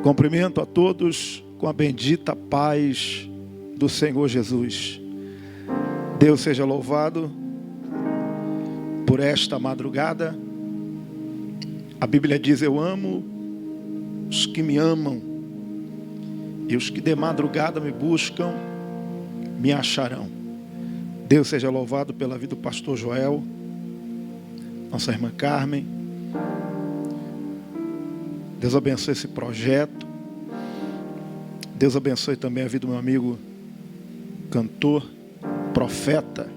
Cumprimento a todos com a bendita paz do Senhor Jesus. Deus seja louvado por esta madrugada. A Bíblia diz: eu amo os que me amam, e os que de madrugada me buscam, me acharão. Deus seja louvado pela vida do pastor Joel, nossa irmã Carmen. Deus abençoe esse projeto. Deus abençoe também a vida do meu amigo cantor, profeta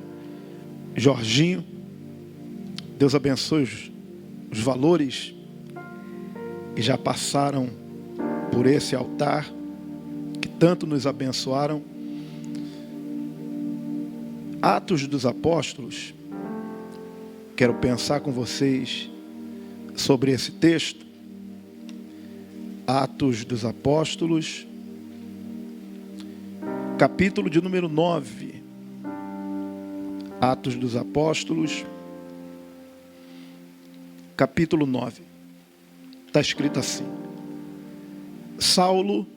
Jorginho. Deus abençoe os valores que já passaram por esse altar, que tanto nos abençoaram. Atos dos Apóstolos. Quero pensar com vocês sobre esse texto. Atos dos Apóstolos, capítulo de número 9. Atos dos Apóstolos, capítulo 9. Está escrito assim: Saulo,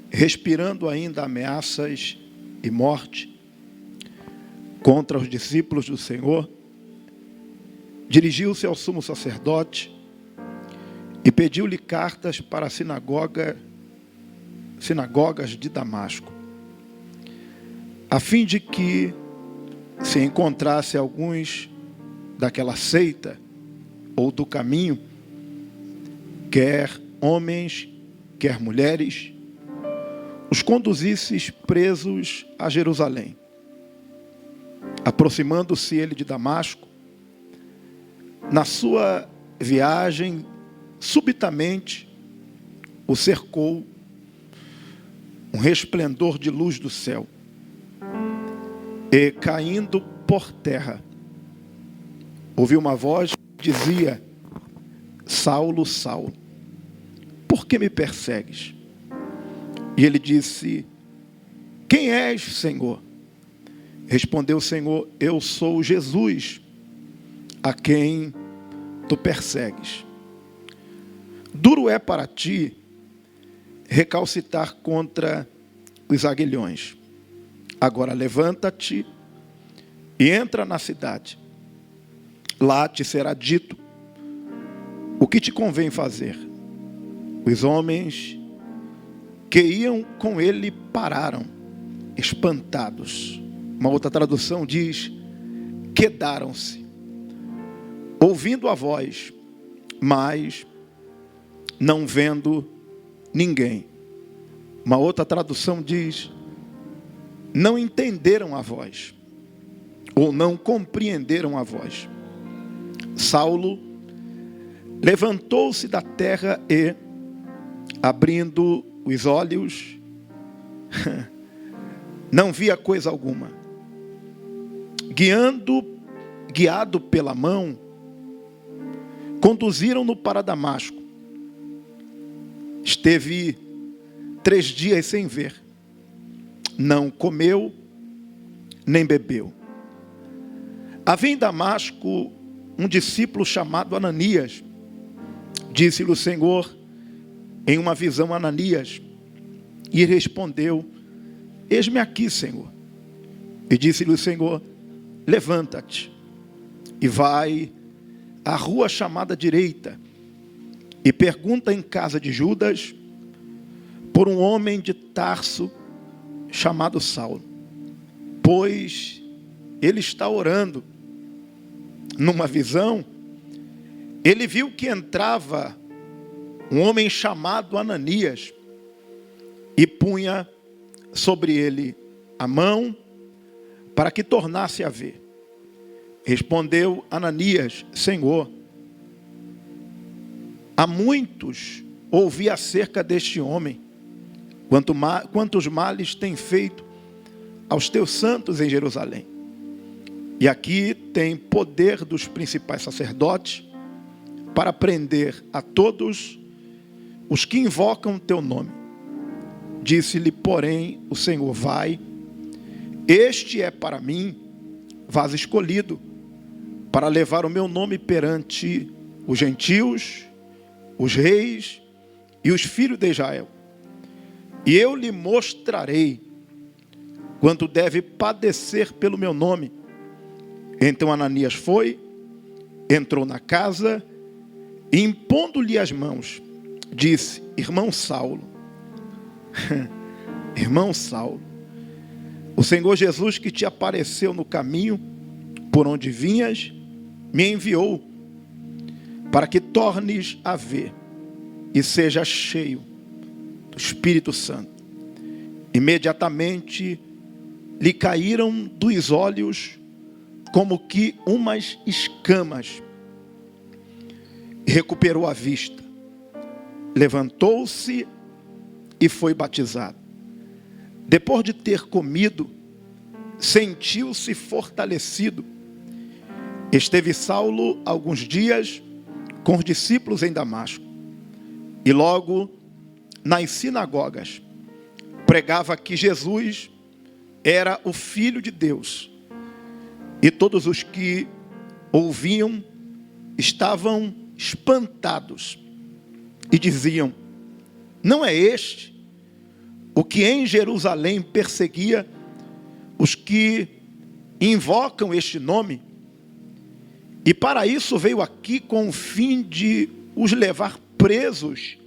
respirando ainda ameaças e morte contra os discípulos do Senhor, dirigiu-se ao sumo sacerdote e pediu-lhe cartas para as sinagogas de Damasco, a fim de que se encontrasse alguns daquela seita ou do caminho, quer homens, quer mulheres, os conduzisses presos a Jerusalém. Aproximando-se ele de Damasco, na sua viagem, subitamente o cercou um resplendor de luz do céu, e caindo por terra, ouviu uma voz que dizia: Saulo, Saulo, por que me persegues? E ele disse: quem és, Senhor? Respondeu o Senhor: eu sou Jesus, a quem tu persegues. Duro é para ti recalcitar contra os aguilhões. Agora levanta-te e entra na cidade. Lá te será dito o que te convém fazer. Os homens que iam com ele pararam, espantados. Uma outra tradução diz: quedaram-se, ouvindo a voz, mas não vendo ninguém. Uma outra tradução diz: não entenderam a voz, ou não compreenderam a voz. Saulo levantou-se da terra e, abrindo os olhos, não via coisa alguma. Guiado pela mão, conduziram-no para Damasco. Esteve 3 dias sem ver, não comeu, nem bebeu. Havia em Damasco um discípulo chamado Ananias. Disse-lhe o Senhor em uma visão: Ananias. E respondeu: eis-me aqui, Senhor. E disse-lhe o Senhor: levanta-te e vai à rua chamada Direita, e pergunta em casa de Judas por um homem de Tarso chamado Saulo, pois ele está orando. Numa visão, ele viu que entrava um homem chamado Ananias e punha sobre ele a mão para que tornasse a ver. Respondeu Ananias: Senhor, há muitos ouvi acerca deste homem, quantos males tem feito aos teus santos em Jerusalém. E aqui tem poder dos principais sacerdotes para prender a todos os que invocam teu nome. Disse-lhe, porém, o Senhor: vai, este é para mim vaso escolhido, para levar o meu nome perante os gentios, os reis e os filhos de Israel. E eu lhe mostrarei quanto deve padecer pelo meu nome. Então Ananias foi, entrou na casa e, impondo-lhe as mãos, disse: irmão Saulo, irmão Saulo, o Senhor Jesus que te apareceu no caminho por onde vinhas, me enviou para que tornes a ver e seja cheio do Espírito Santo. Imediatamente lhe caíram dos olhos como que umas escamas. Recuperou a vista, levantou-se e foi batizado. Depois de ter comido, sentiu-se fortalecido. Esteve Saulo alguns dias com os discípulos em Damasco. E logo nas sinagogas pregava que Jesus era o Filho de Deus. E todos os que ouviam estavam espantados e diziam: não é este o que em Jerusalém perseguia os que invocam este nome? E para isso veio aqui com o fim de os levar presos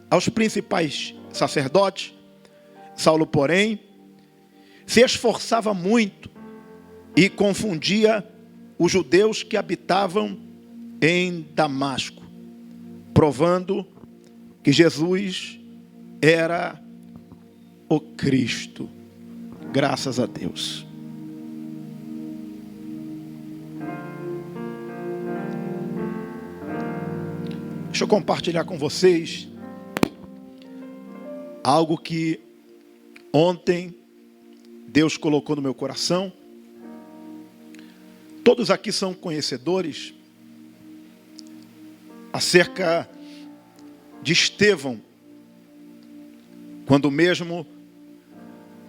aos principais sacerdotes. Saulo, porém, se esforçava muito e confundia os judeus que habitavam em Damasco, provando que Jesus era o Cristo. Graças a Deus. Deixa eu compartilhar com vocês algo que ontem Deus colocou no meu coração. Todos aqui são conhecedores acerca de Estevão, quando mesmo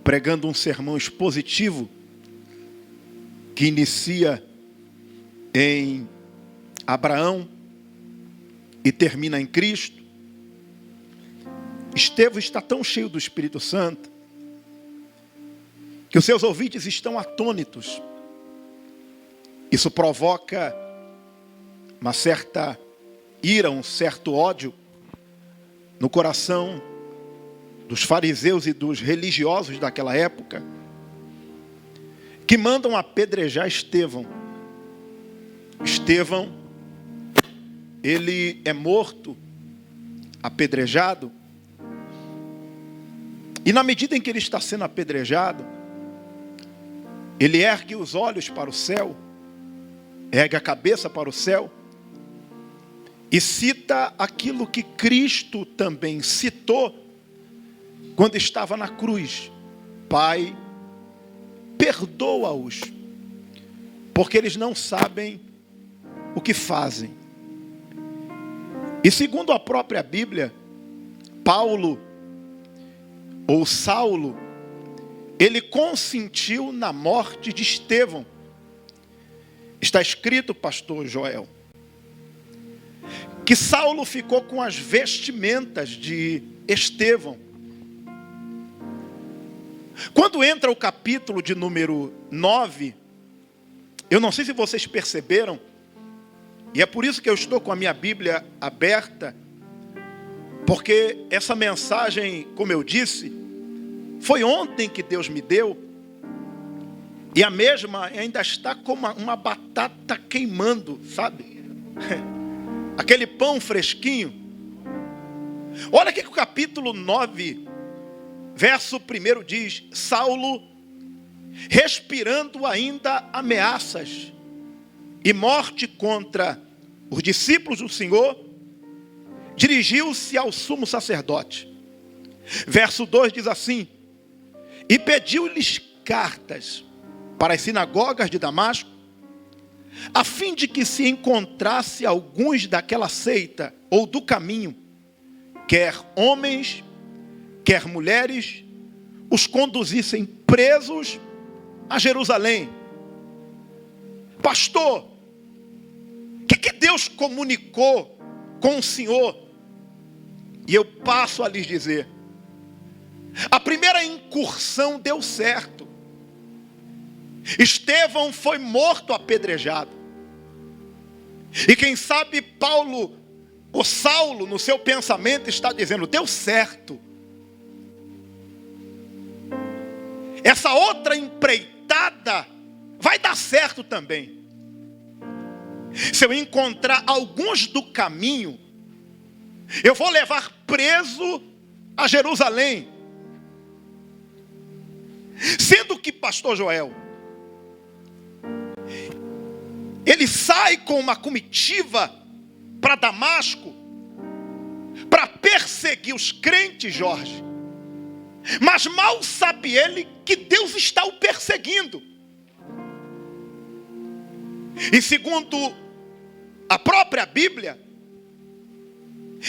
pregando um sermão expositivo que inicia em Abraão e termina em Cristo. Estevão está tão cheio do Espírito Santo que os seus ouvintes estão atônitos. Isso provoca uma certa ira, um certo ódio no coração dos fariseus e dos religiosos daquela época, que mandam apedrejar Estevão. Estevão, ele é morto, apedrejado, e na medida em que ele está sendo apedrejado, ele ergue os olhos para o céu, ergue a cabeça para o céu, e cita aquilo que Cristo também citou quando estava na cruz: Pai, perdoa-os, porque eles não sabem o que fazem. E segundo a própria Bíblia, Paulo, ou Saulo, ele consentiu na morte de Estevão. Está escrito, pastor Joel, que Saulo ficou com as vestimentas de Estevão. Quando entra o capítulo de número 9, eu não sei se vocês perceberam, e é por isso que eu estou com a minha Bíblia aberta, porque essa mensagem, como eu disse, foi ontem que Deus me deu, e a mesma ainda está como uma batata queimando, sabe? Aquele pão fresquinho. Olha o que o capítulo 9, verso 1 diz: Saulo, respirando ainda ameaças e morte contra os discípulos do Senhor, dirigiu-se ao sumo sacerdote. Verso 2 diz assim: e pediu-lhes cartas para as sinagogas de Damasco, a fim de que se encontrasse alguns daquela seita ou do caminho, quer homens, quer mulheres, os conduzissem presos a Jerusalém. Pastor, o que Deus comunicou com o Senhor E eu passo a lhes dizer: a primeira incursão deu certo. Estevão foi morto apedrejado. E quem sabe Paulo, ou Saulo, no seu pensamento está dizendo: deu certo. Essa outra empreitada vai dar certo também. Se eu encontrar alguns do caminho, eu vou levar preso a Jerusalém. Sendo que pastor Joel, ele sai com uma comitiva para Damasco, para perseguir os crentes, Jorge. Mas mal sabe ele que Deus está o perseguindo. E segundo a própria Bíblia,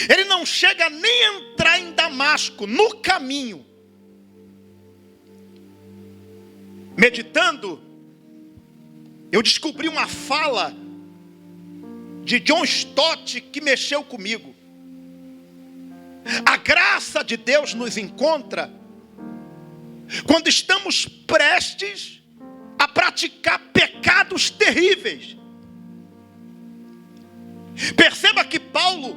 ele não chega nem a entrar em Damasco. No caminho, meditando, eu descobri uma fala de John Stott que mexeu comigo. A graça de Deus nos encontra quando estamos prestes a praticar pecados terríveis. Perceba que Paulo,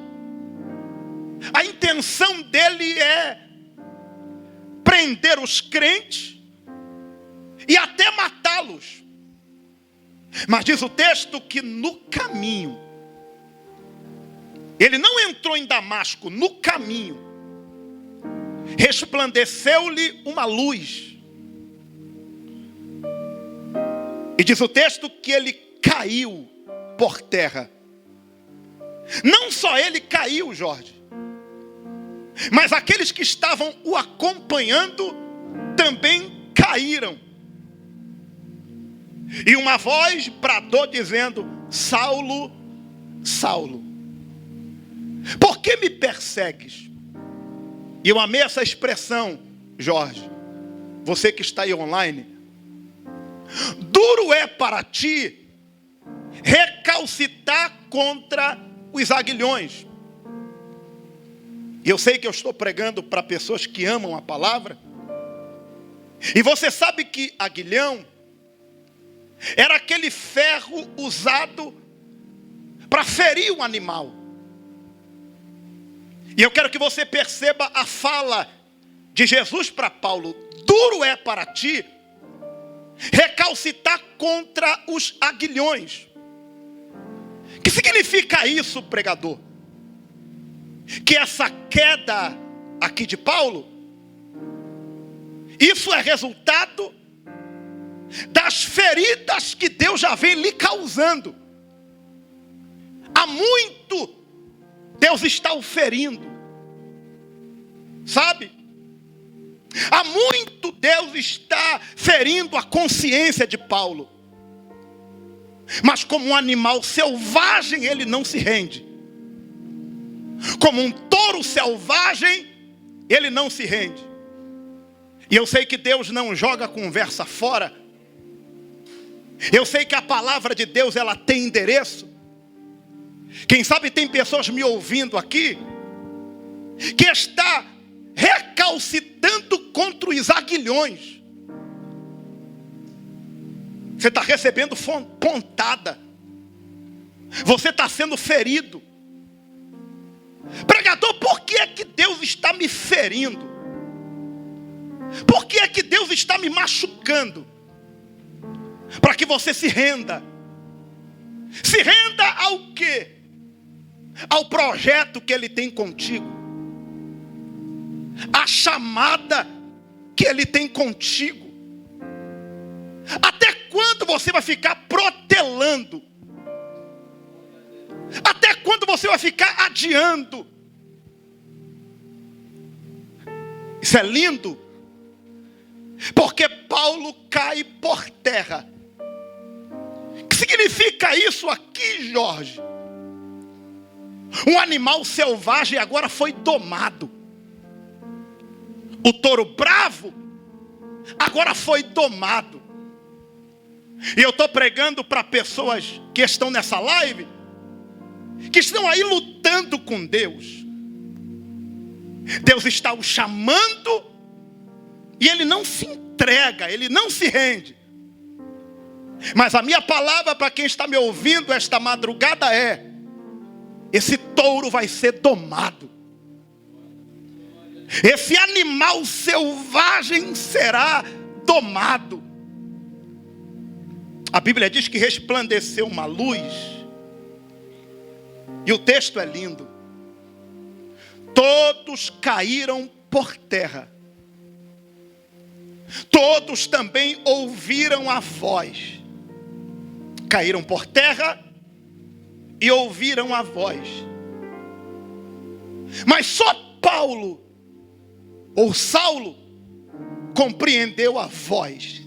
a intenção dele é prender os crentes e até matá-los. Mas diz o texto que no caminho, ele não entrou em Damasco, no caminho resplandeceu-lhe uma luz. E diz o texto que ele caiu por terra. Não só ele caiu, Jorge, mas aqueles que estavam o acompanhando também caíram. E uma voz bradou dizendo: Saulo, Saulo, por que me persegues? E eu amei essa expressão, Jorge, você que está aí online. Duro é para ti recalcitar contra os aguilhões. E eu sei que eu estou pregando para pessoas que amam a palavra. E você sabe que aguilhão era aquele ferro usado para ferir um animal. E eu quero que você perceba a fala de Jesus para Paulo: duro é para ti recalcitar contra os aguilhões. O que significa isso, pregador? Que essa queda aqui de Paulo, isso é resultado das feridas que Deus já vem lhe causando. Há muito Deus está o ferindo, sabe? Há muito Deus está ferindo a consciência de Paulo. Mas como um animal selvagem, ele não se rende. Como um touro selvagem, ele não se rende. E eu sei que Deus não joga conversa fora. Eu sei que a palavra de Deus, ela tem endereço. Quem sabe tem pessoas me ouvindo aqui que está recalcitando contra os aguilhões. Você está recebendo pontada. Você está sendo ferido. Pregador, por que é que Deus está me ferindo? Por que é que Deus está me machucando? Para que você se renda. Se renda ao quê? Ao projeto que Ele tem contigo. A chamada que Ele tem contigo. Até quando você vai ficar protelando? Até quando você vai ficar adiando? Isso é lindo. Porque Paulo cai por terra. O que significa isso aqui, Jorge? Um animal selvagem agora foi domado. O touro bravo agora foi domado. E eu estou pregando para pessoas que estão nessa live, que estão aí lutando com Deus. Deus está o chamando e ele não se entrega, ele não se rende. Mas a minha palavra para quem está me ouvindo esta madrugada é: esse touro vai ser domado. Esse animal selvagem será domado. A Bíblia diz que resplandeceu uma luz. E o texto é lindo. Todos caíram por terra. Todos também ouviram a voz. Caíram por terra e ouviram a voz. Mas só Paulo, ou Saulo, compreendeu a voz.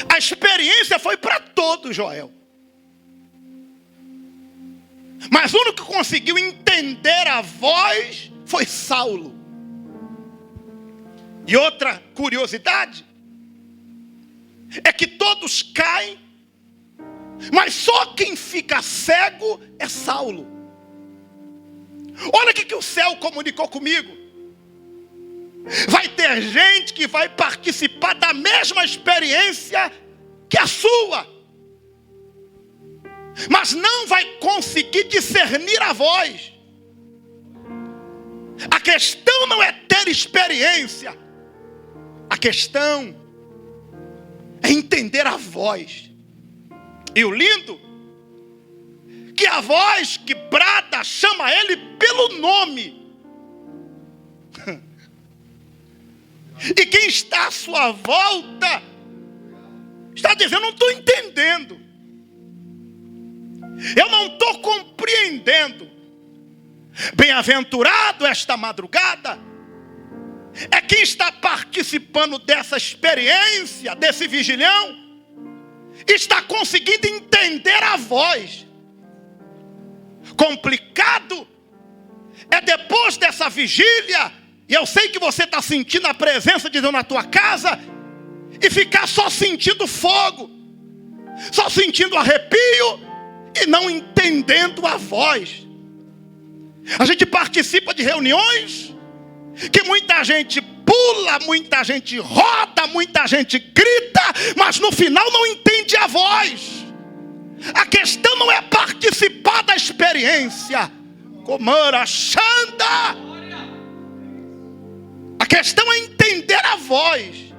A experiência foi para todos, Joel. Mas o único que conseguiu entender a voz foi Saulo. E outra curiosidade é que todos caem, mas só quem fica cego é Saulo. Olha o que o céu comunicou comigo. Vai ter gente que vai participar da mesma experiência que a sua, mas não vai conseguir discernir a voz. A questão não é ter experiência. A questão é entender a voz. E o lindo, que a voz que brada chama ele pelo nome. E quem está à sua volta está dizendo: não estou entendendo. Eu não estou compreendendo. Bem-aventurado esta madrugada é quem está participando dessa experiência, desse vigilhão, está conseguindo entender a voz. Complicado é depois dessa vigília, e eu sei que você está sentindo a presença de Deus na tua casa, e ficar só sentindo fogo, só sentindo arrepio, e não entendendo a voz. A gente participa de reuniões que muita gente pula, muita gente roda, muita gente grita, mas no final não entende a voz. A questão não é participar da experiência. Comara Xanda. A questão é entender a voz.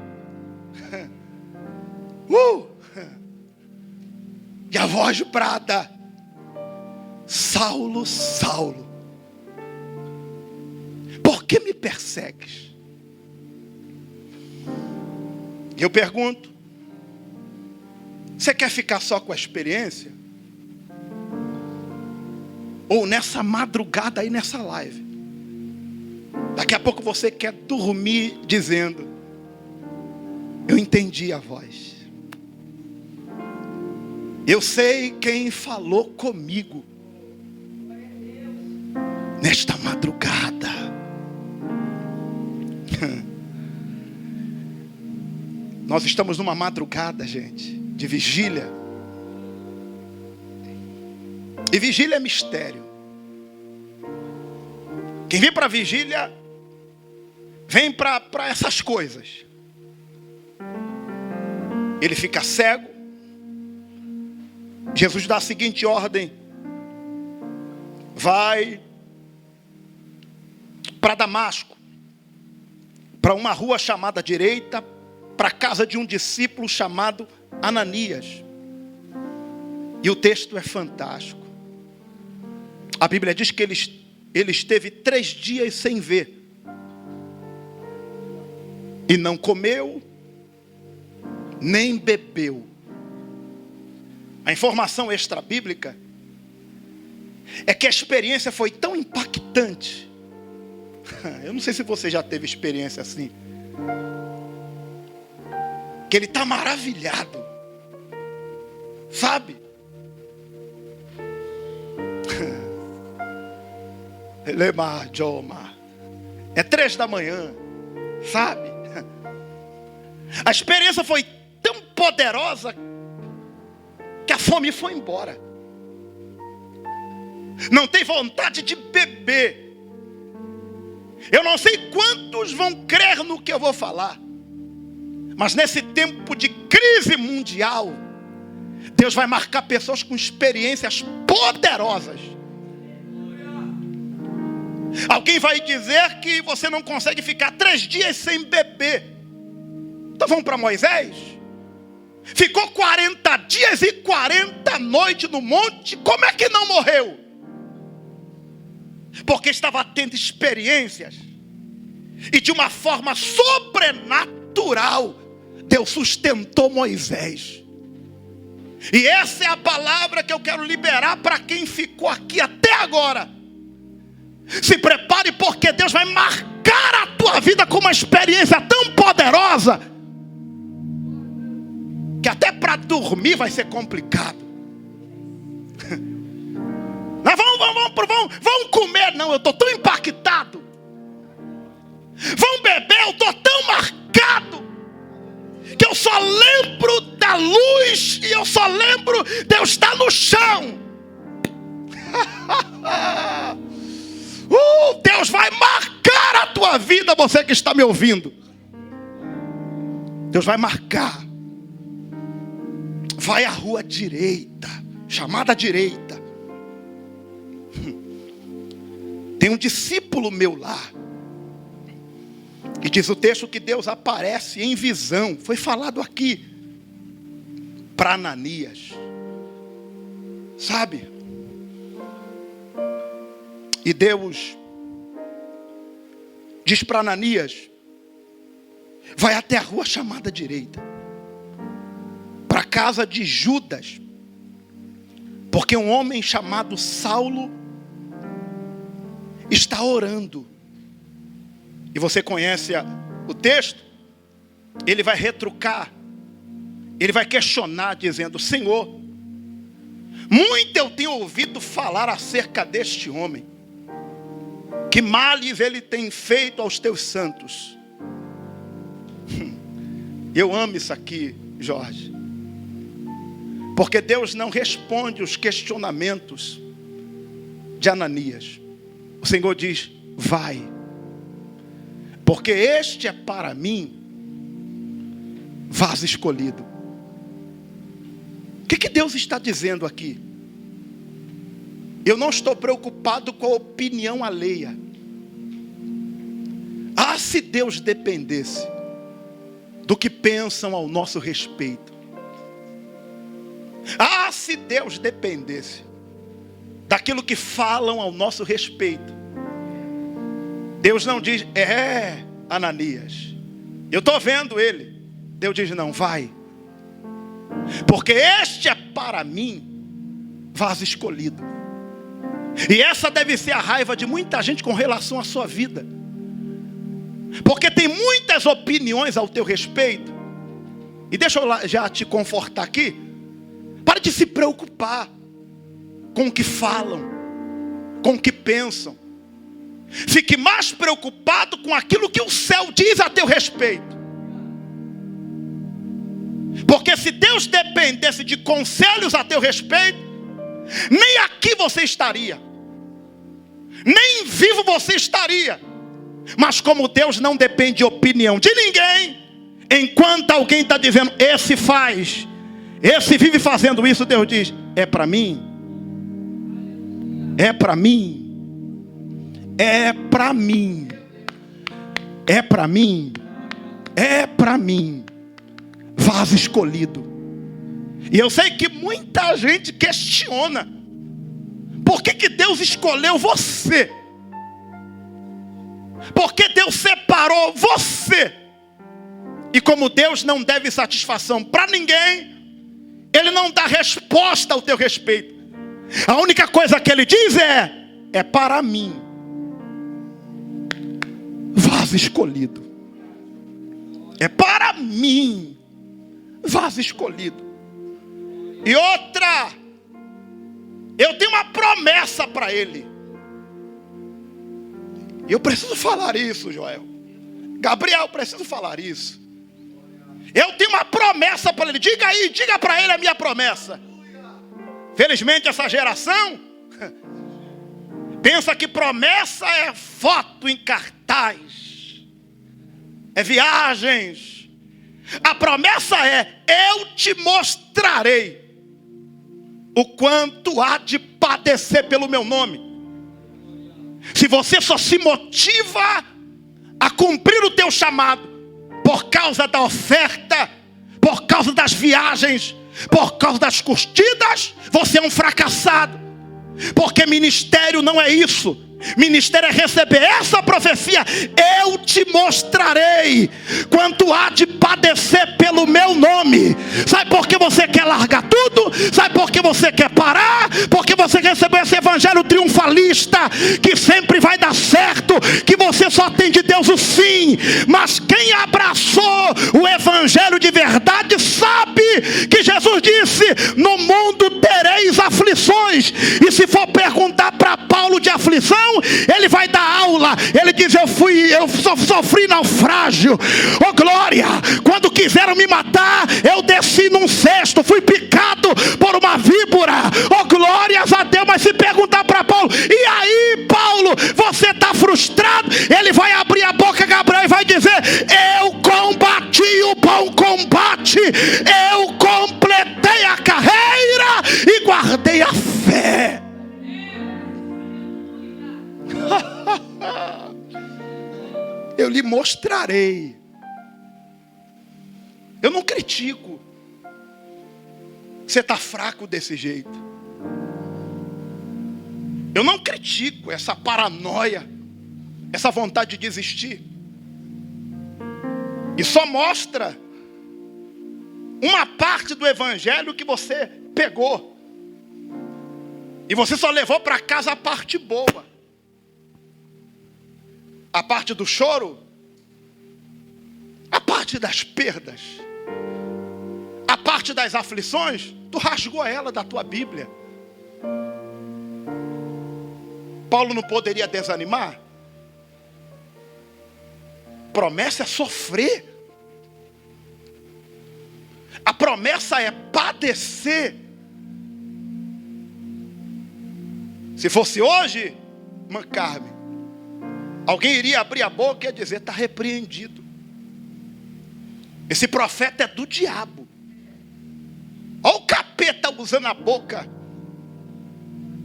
E a voz brada: Saulo, Saulo, por que me persegues? E eu pergunto: você quer ficar só com a experiência? Ou nessa madrugada aí, nessa live, daqui a pouco você quer dormir dizendo: eu entendi a voz. Eu sei quem falou comigo nesta madrugada. Nós estamos numa madrugada, gente, de vigília. E vigília é mistério. Quem vem para a vigília, vem para essas coisas. Ele fica cego. Jesus dá a seguinte ordem: vai para Damasco, para uma rua chamada direita, para a casa de um discípulo chamado Ananias. E o texto é fantástico. A Bíblia diz que ele esteve 3 dias sem ver. E não comeu, nem bebeu. A informação extra-bíblica é que a experiência foi tão impactante. Eu não sei se você já teve experiência assim. Que ele está maravilhado. Sabe? É 3 da manhã. Sabe? A experiência foi tão poderosa que a fome foi embora. não tem vontade de beber. Eu não sei quantos vão crer no que eu vou falar, mas nesse tempo de crise mundial, Deus vai marcar pessoas com experiências poderosas. Alguém vai dizer que você não consegue ficar 3 dias sem beber. Então vamos para Moisés. Ficou 40 dias e 40 noites no monte. Como é que não morreu? Porque estava tendo experiências. E de uma forma sobrenatural, Deus sustentou Moisés. E essa é a palavra que eu quero liberar para quem ficou aqui até agora. Se prepare, porque Deus vai marcar a tua vida com uma experiência tão poderosa que até para dormir vai ser complicado. Nós vamos comer, não, eu estou tão impactado. Vamos beber, eu estou tão marcado que eu só lembro da luz e eu só lembro de eu estar no chão. Deus vai marcar a tua vida, você que está me ouvindo. Deus vai marcar. Vai à rua direita, chamada direita. Tem um discípulo meu lá. E diz o texto que Deus aparece em visão. Foi falado aqui para Ananias. Sabe? E Deus diz para Ananias: vai até a rua chamada direita, para a casa de Judas, porque um homem chamado Saulo está orando. E você conhece o texto? Ele vai retrucar, ele vai questionar, dizendo: Senhor, muito eu tenho ouvido falar acerca deste homem, que males ele tem feito aos teus santos. Eu amo isso aqui, Jorge, porque Deus não responde os questionamentos de Ananias. O Senhor diz: vai, porque este é para mim vaso escolhido. O que Deus está dizendo aqui? Eu não estou preocupado com a opinião alheia. Ah, se Deus dependesse do que pensam ao nosso respeito. Ah, se Deus dependesse daquilo que falam ao nosso respeito. Deus não diz: Ananias, eu estou vendo ele. Deus diz: não, vai, porque este é para mim vaso escolhido. E essa deve ser a raiva de muita gente com relação à sua vida, porque tem muitas opiniões ao teu respeito. E deixa eu já te confortar aqui. Para de se preocupar com o que falam, com o que pensam. Fique mais preocupado com aquilo que o céu diz a teu respeito. Porque se Deus dependesse de conselhos a teu respeito, nem aqui você estaria, nem vivo você estaria. Mas como Deus não depende de opinião de ninguém, enquanto alguém está dizendo: esse faz, esse vive fazendo isso, Deus diz: é para mim, é para mim, é para mim, é para mim, é para mim, vaso escolhido. E eu sei que muita gente questiona: por que Deus escolheu você? Por que Deus separou você? E como Deus não deve satisfação para ninguém, Ele não dá resposta ao teu respeito. A única coisa que Ele diz é para mim, vaso escolhido. É para mim, vaso escolhido. E outra, eu tenho uma promessa para ele. E eu preciso falar isso, Joel. Gabriel, preciso falar isso. Eu tenho uma promessa para ele. Diga aí, diga para ele a minha promessa. Felizmente essa geração pensa que promessa é foto em cartaz, é viagens. A promessa é: eu te mostrarei o quanto há de padecer pelo meu nome. Se você só se motiva a cumprir o teu chamado por causa da oferta, por causa das viagens, por causa das curtidas, você é um fracassado. Porque ministério não é isso. Ministério é receber essa profecia: eu te mostrarei quanto há de padecer pelo meu nome. Sabe por que você quer largar tudo? Sabe por que você quer parar? Porque você recebeu esse evangelho triunfalista, que sempre vai dar certo, que você só tem de Deus o sim. Mas quem abraçou o evangelho de verdade sabe que Jesus disse: no mundo tereis aflições. E se for perguntar para Paulo de aflição, ele vai dar aula. Ele diz: eu sofri naufrágio. Oh glória! Quando quiseram me matar, eu desci num cesto, fui picado por uma víbora. Oh glórias a Deus! Mas se perguntar para Paulo: e aí, Paulo, você está frustrado? Ele vai abrir a boca, Gabriel, e vai dizer: eu combati o bom combate, eu completei a carreira e guardei a fé. Eu lhe mostrarei. Eu não critico. Você está fraco desse jeito. Eu não critico essa paranoia, essa vontade de desistir. E só mostra uma parte do evangelho que você pegou. E você só levou para casa a parte boa. A parte do choro, a parte das perdas, a parte das aflições, tu rasgou ela da tua Bíblia. Paulo não poderia desanimar? Promessa é sofrer. A promessa é padecer. Se fosse hoje, mancar-me, alguém iria abrir a boca e ia dizer: está repreendido. Esse profeta é do diabo. Olha o capeta usando a boca.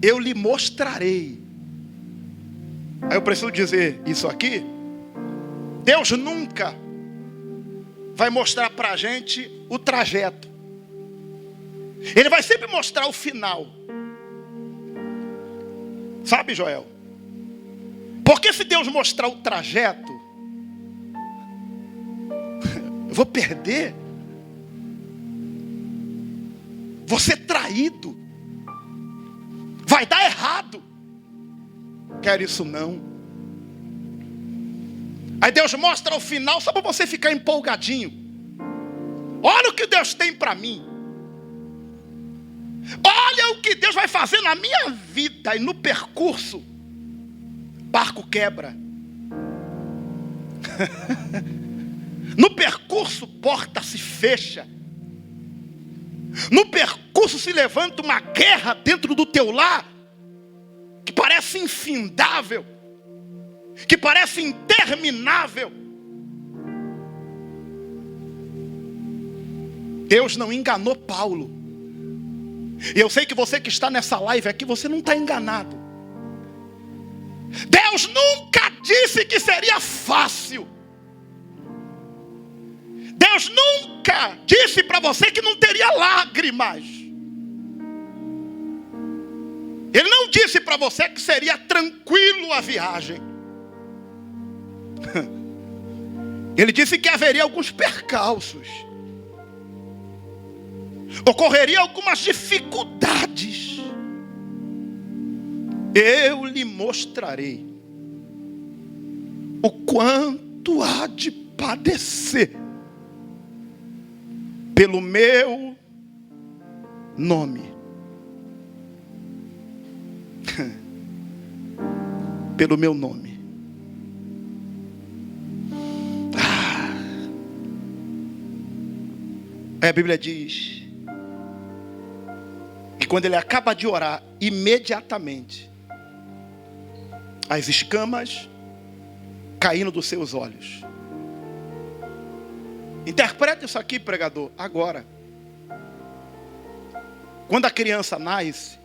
Eu lhe mostrarei. Aí eu preciso dizer isso aqui. Deus nunca vai mostrar para a gente o trajeto. Ele vai sempre mostrar o final. Sabe, Joel? Porque se Deus mostrar o trajeto, eu vou perder. Vou ser traído. Vai dar errado. Quero isso não. Aí Deus mostra o final só para você ficar empolgadinho. Olha o que Deus tem para mim. Olha o que Deus vai fazer na minha vida. E no percurso, barco quebra. No percurso, porta se fecha. No percurso se levanta uma guerra dentro do teu lar que parece infindável, que parece interminável. Deus não enganou Paulo. E eu sei que você que está nessa live aqui, você não está enganado. Deus nunca disse que seria fácil. Deus nunca disse para você que não teria lágrimas. Ele não disse para você que seria tranquilo a viagem. Ele disse que haveria alguns percalços. Ocorreria algumas dificuldades. Eu lhe mostrarei o quanto há de padecer pelo meu nome. Pelo meu nome. A Bíblia diz que quando ele acaba de orar, imediatamente as escamas caindo dos seus olhos. Interprete isso aqui, pregador, agora. Quando a criança nasce,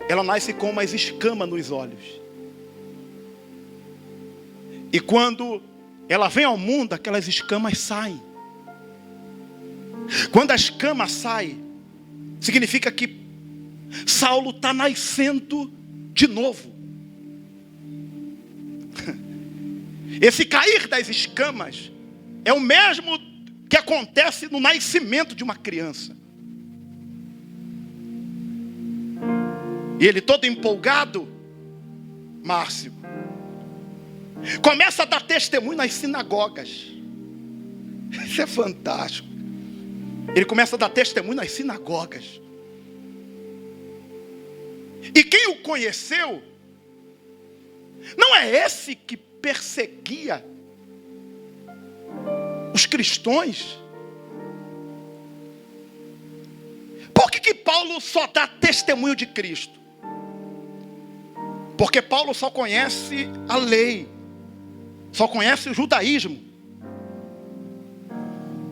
ela nasce com umas escamas nos olhos. E quando ela vem ao mundo, aquelas escamas saem. Quando a escama sai, significa que Saulo está nascendo de novo. Esse cair das escamas é o mesmo que acontece no nascimento de uma criança. E ele todo empolgado, Márcio, começa a dar testemunho nas sinagogas. Isso é fantástico. Ele começa a dar testemunho nas sinagogas. E quem o conheceu, não é esse que perseguia os cristãos? Por que Paulo só dá testemunho de Cristo? Porque Paulo só conhece a lei, só conhece o judaísmo.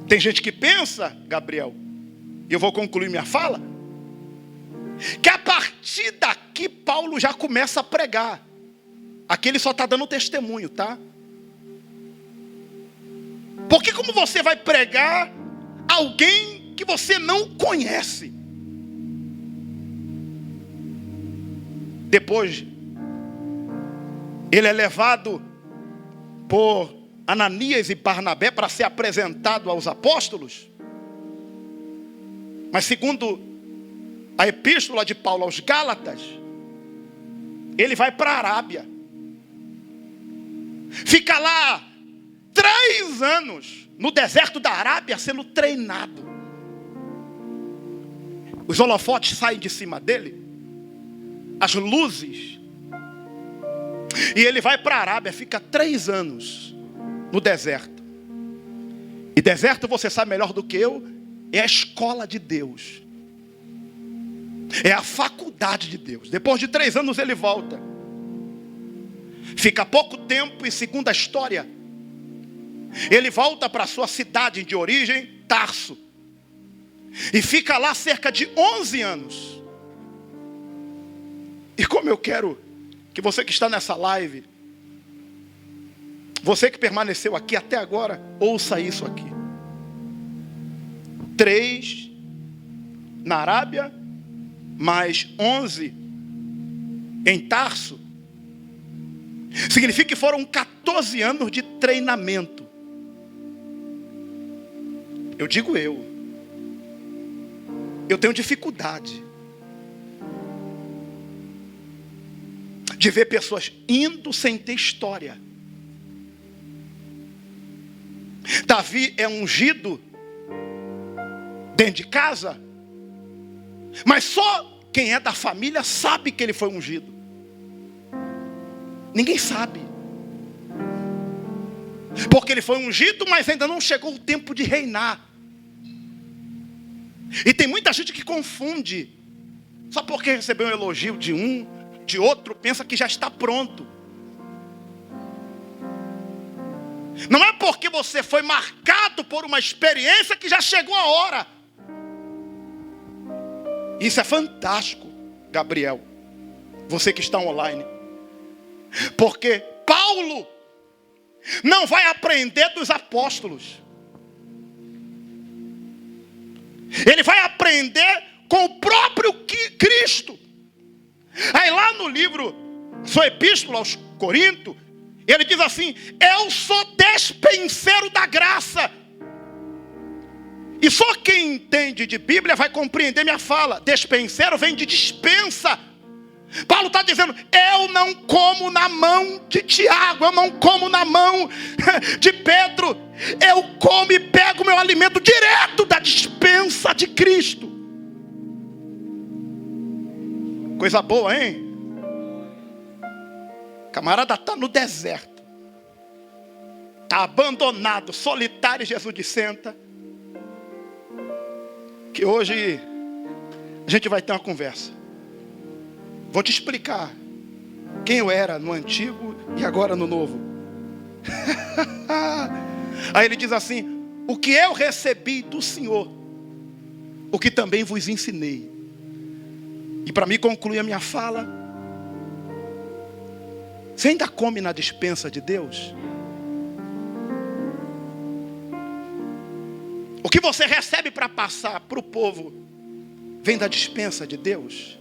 Tem gente que pensa, Gabriel, e eu vou concluir minha fala, que a partir daqui Paulo já começa a pregar. Aqui ele só está dando testemunho, tá? Porque como você vai pregar alguém que você não conhece? Depois, ele é levado por Ananias e Barnabé para ser apresentado aos apóstolos. Mas segundo a epístola de Paulo aos Gálatas, ele vai para a Arábia. Fica lá 3 anos no deserto da Arábia sendo treinado. Os holofotes saem de cima dele, as luzes, e ele vai para a Arábia, fica 3 anos no deserto. E deserto, você sabe melhor do que eu, é a escola de Deus, é a faculdade de Deus. Depois de 3 anos ele volta. Fica pouco tempo e, segundo a história, ele volta para a sua cidade de origem, Tarso. E fica lá cerca de 11 anos. E como eu quero que você que está nessa live, você que permaneceu aqui até agora, ouça isso aqui. 3 na Arábia, mais 11 em Tarso. Significa que foram 14 anos de treinamento. Eu digo eu tenho dificuldade de ver pessoas indo sem ter história. Davi é ungido dentro de casa, mas só quem é da família sabe que ele foi ungido. Ninguém sabe. Porque ele foi ungido, mas ainda não chegou o tempo de reinar. E tem muita gente que confunde. Só porque recebeu um elogio de um, de outro, pensa que já está pronto. Não é porque você foi marcado por uma experiência que já chegou a hora. Isso é fantástico, Gabriel, você que está online. Porque Paulo não vai aprender dos apóstolos. Ele vai aprender com o próprio Cristo. Aí lá no livro, sua epístola aos Coríntios, ele diz assim: eu sou despenseiro da graça. E só quem entende de Bíblia vai compreender minha fala. Despenseiro vem de dispensa. Paulo está dizendo: eu não como na mão de Tiago, eu não como na mão de Pedro. Eu como e pego meu alimento direto da dispensa de Cristo. Coisa boa, hein? Camarada está no deserto, está abandonado, solitário, e Jesus diz: senta, que hoje a gente vai ter uma conversa. Vou te explicar quem eu era no antigo e agora no novo. Aí ele diz assim: o que eu recebi do Senhor, o que também vos ensinei. E para mim concluir a minha fala, você ainda come na despensa de Deus? O que você recebe para passar para o povo vem da despensa de Deus?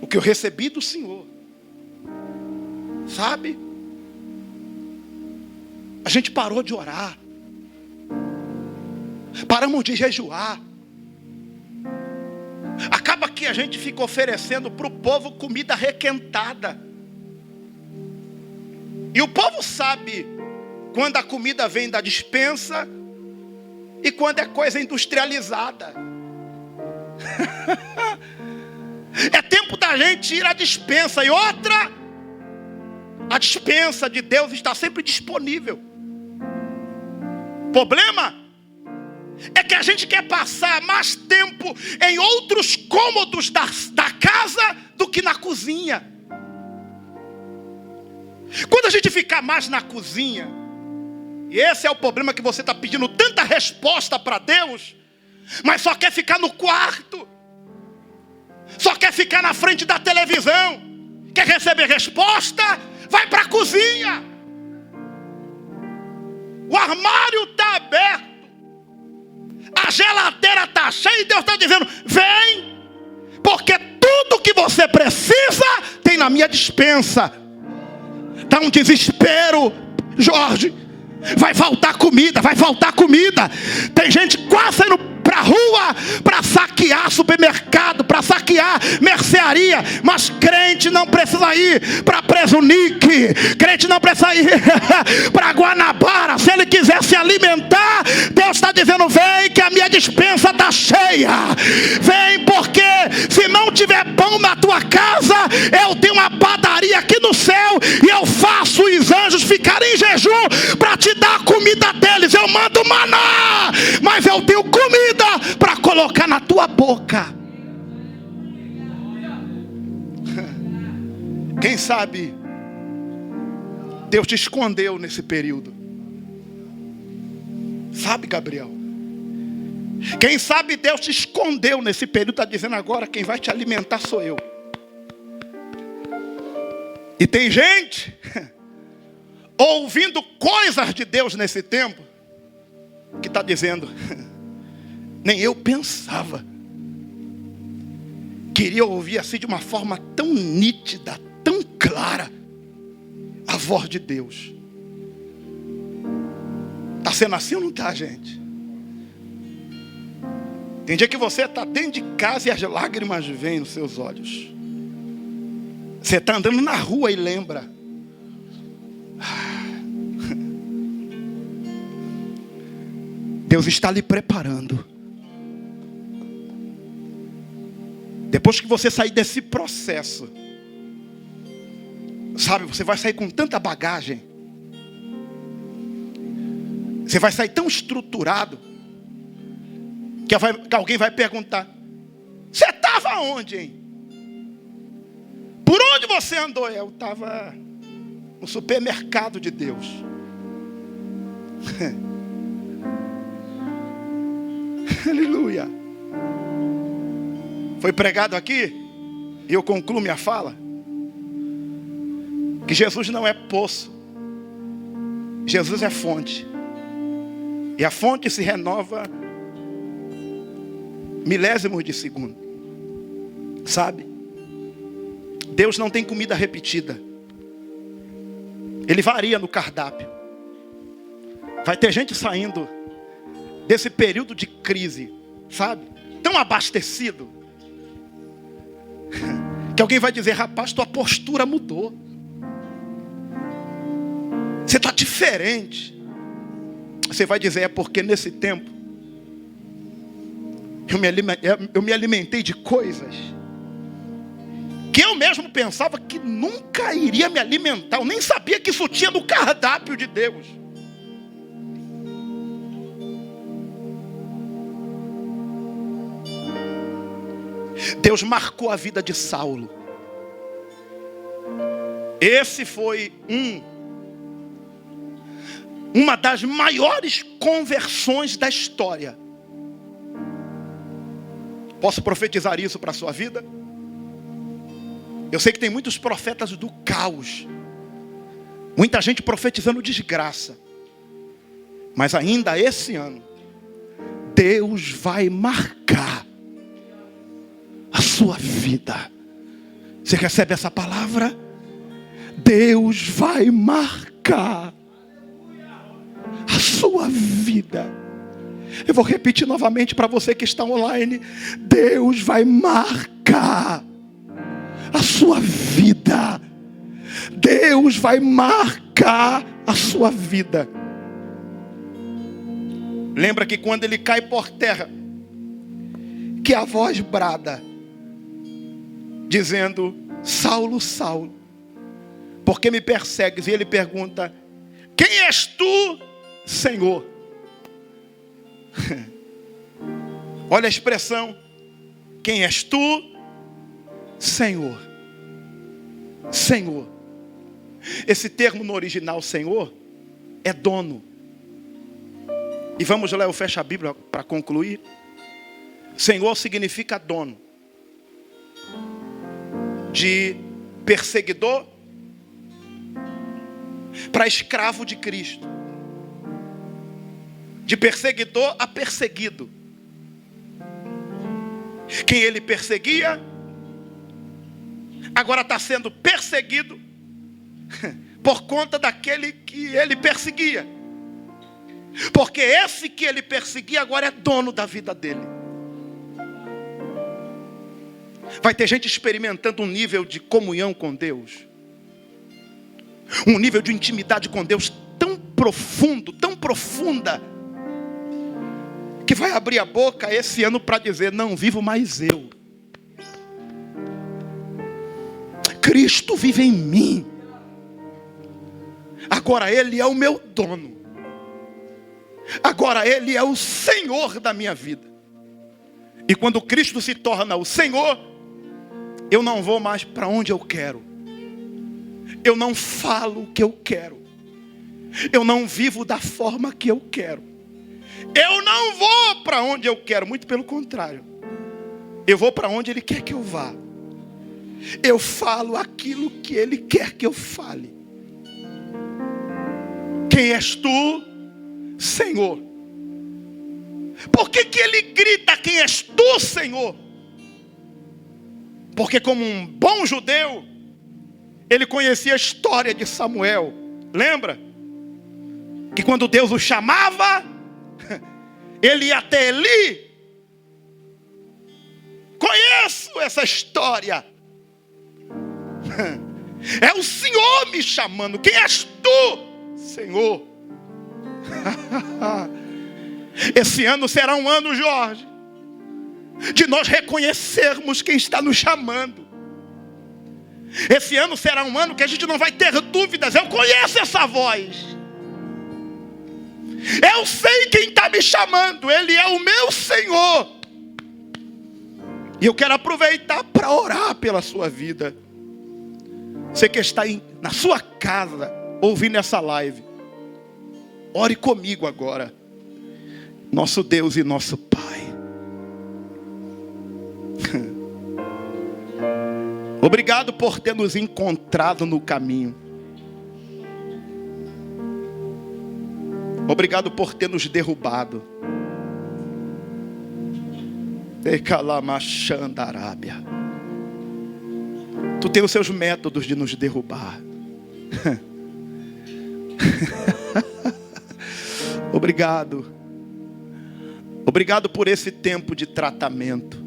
O que eu recebi do Senhor, sabe? A gente parou de orar, paramos de jejuar. Acaba que a gente fica oferecendo para o povo comida requentada. E o povo sabe quando a comida vem da despensa e quando é coisa industrializada. É tempo da gente ir à despensa. E outra, a despensa de Deus está sempre disponível. Problema é que a gente quer passar mais tempo em outros cômodos da casa do que na cozinha. Quando a gente ficar mais na cozinha, e esse é o problema, que você está pedindo tanta resposta para Deus, mas só quer ficar no quarto, só quer ficar na frente da televisão. Quer receber resposta? Vai para a cozinha. O armário está aberto, a geladeira está cheia e Deus está dizendo: vem, porque tudo que você precisa tem na minha despensa. Está um desespero, Jorge. Vai faltar comida, vai faltar comida. Tem gente quase saindo para a rua para saquear supermercado, para saquear mercearia. Mas crente não precisa ir para Presunique, crente não precisa ir para Guanabara. Se ele quiser se alimentar, Deus está dizendo: vem que a minha despensa está cheia. Vem, porque se não tiver pão na tua casa, eu tenho uma padaria aqui no céu e eu faço os anjos ficarem em jejum para te dar a comida deles. Eu mando maná, mas eu tenho comida para colocar na tua boca. Quem sabe Deus te escondeu nesse período? Sabe, Gabriel? Quem sabe Deus te escondeu nesse período, está dizendo: agora quem vai te alimentar sou eu. E tem gente ouvindo coisas de Deus nesse tempo que está dizendo: nem eu pensava. Queria ouvir assim de uma forma tão nítida, tão clara, a voz de Deus. Está sendo assim ou não está, gente? Tem dia que você está dentro de casa e as lágrimas vêm nos seus olhos. Você está andando na rua e lembra: Deus está lhe preparando. Depois que você sair desse processo, sabe, você vai sair com tanta bagagem. Você vai sair tão estruturado que alguém vai perguntar: você estava onde, hein? Por onde você andou? Eu estava no supermercado de Deus. Aleluia. Foi pregado aqui, e eu concluo minha fala, que Jesus não é poço, Jesus é fonte. E a fonte se renova milésimos de segundo. Sabe? Deus não tem comida repetida. Ele varia no cardápio. Vai ter gente saindo desse período de crise, sabe? Tão abastecido, que alguém vai dizer: rapaz, tua postura mudou. Você está diferente. Você vai dizer: é porque nesse tempo eu me alimentei de coisas que eu mesmo pensava que nunca iria me alimentar. Eu nem sabia que isso tinha no cardápio de Deus. Deus marcou a vida de Saulo. Esse foi uma das maiores conversões da história. Posso profetizar isso para a sua vida? Eu sei que tem muitos profetas do caos, muita gente profetizando desgraça, mas ainda esse ano Deus vai marcar a sua vida. Você recebe essa palavra? Deus vai marcar a sua vida. Eu vou repetir novamente para você que está online. Deus vai marcar a sua vida. Deus vai marcar a sua vida. Lembra que quando ele cai por terra, que a voz brada, dizendo: Saulo, Saulo, por que me persegues? E ele pergunta: quem és tu, Senhor? Olha a expressão: quem és tu, Senhor? Senhor. Esse termo no original, Senhor, é dono. E vamos lá, eu fecho a Bíblia para concluir. Senhor significa dono. De perseguidor para escravo de Cristo. De perseguidor a perseguido. Quem ele perseguia, agora está sendo perseguido por conta daquele que ele perseguia. Porque esse que ele perseguia agora é dono da vida dele. Vai ter gente experimentando um nível de comunhão com Deus, um nível de intimidade com Deus tão profundo, tão profunda, que vai abrir a boca esse ano para dizer: não vivo mais eu, Cristo vive em mim. Agora Ele é o meu dono. Agora Ele é o Senhor da minha vida. E quando Cristo se torna o Senhor, eu não vou mais para onde eu quero. Eu não falo o que eu quero. Eu não vivo da forma que eu quero. Eu não vou para onde eu quero. Muito pelo contrário. Eu vou para onde Ele quer que eu vá. Eu falo aquilo que Ele quer que eu fale. Quem és tu, Senhor? Por que Ele grita: quem és tu, Senhor? Porque como um bom judeu, ele conhecia a história de Samuel. Lembra? Que quando Deus o chamava, ele ia até Eli. Conheço essa história. É o Senhor me chamando. Quem és tu, Senhor? Esse ano será um ano, Jorge, de nós reconhecermos quem está nos chamando. Esse ano será um ano que a gente não vai ter dúvidas. Eu conheço essa voz. Eu sei quem está me chamando. Ele é o meu Senhor. E eu quero aproveitar para orar pela sua vida. Você que está na sua casa ouvindo essa live, ore comigo agora. Nosso Deus e nosso Pai, obrigado por ter nos encontrado no caminho. Obrigado por ter nos derrubado. Tu tem os seus métodos de nos derrubar. Obrigado. Obrigado por esse tempo de tratamento.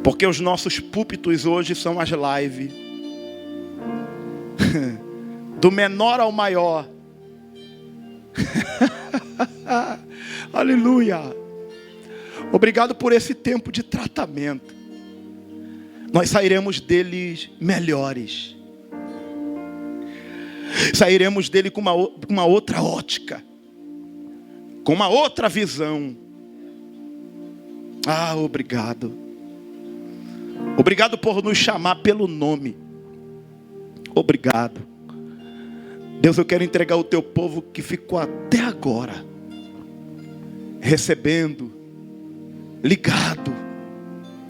Porque os nossos púlpitos hoje são as lives. Do menor ao maior. Aleluia. Obrigado por esse tempo de tratamento. Nós sairemos deles melhores. Sairemos dele com uma outra ótica, com uma outra visão. Obrigado. Obrigado por nos chamar pelo nome. Obrigado. Deus, eu quero entregar o teu povo que ficou até agora recebendo, ligado.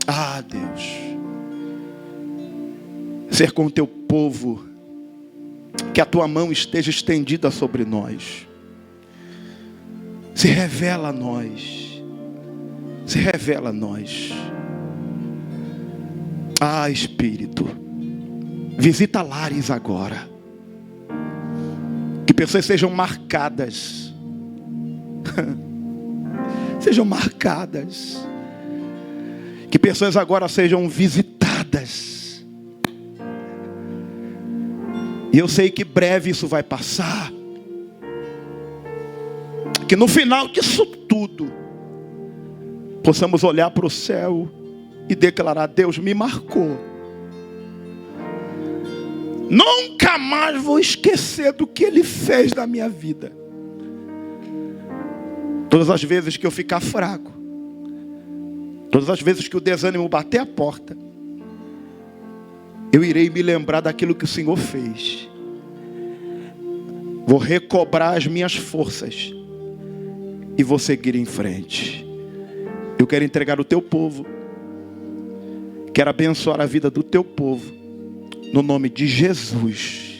Ah, Deus, ser com o teu povo, que a tua mão esteja estendida sobre nós. Se revela a nós. Se revela a nós. Ah, Espírito, visita lares agora. Que pessoas sejam marcadas. Sejam marcadas. Que pessoas agora sejam visitadas. E eu sei que breve isso vai passar. Que no final disso tudo, possamos olhar para o céu e declarar: Deus me marcou. Nunca mais vou esquecer do que Ele fez na minha vida. Todas as vezes que eu ficar fraco, todas as vezes que o desânimo bater a porta, eu irei me lembrar daquilo que o Senhor fez. Vou recobrar as minhas forças e vou seguir em frente. Eu quero entregar o teu povo. Quero abençoar a vida do teu povo. No nome de Jesus.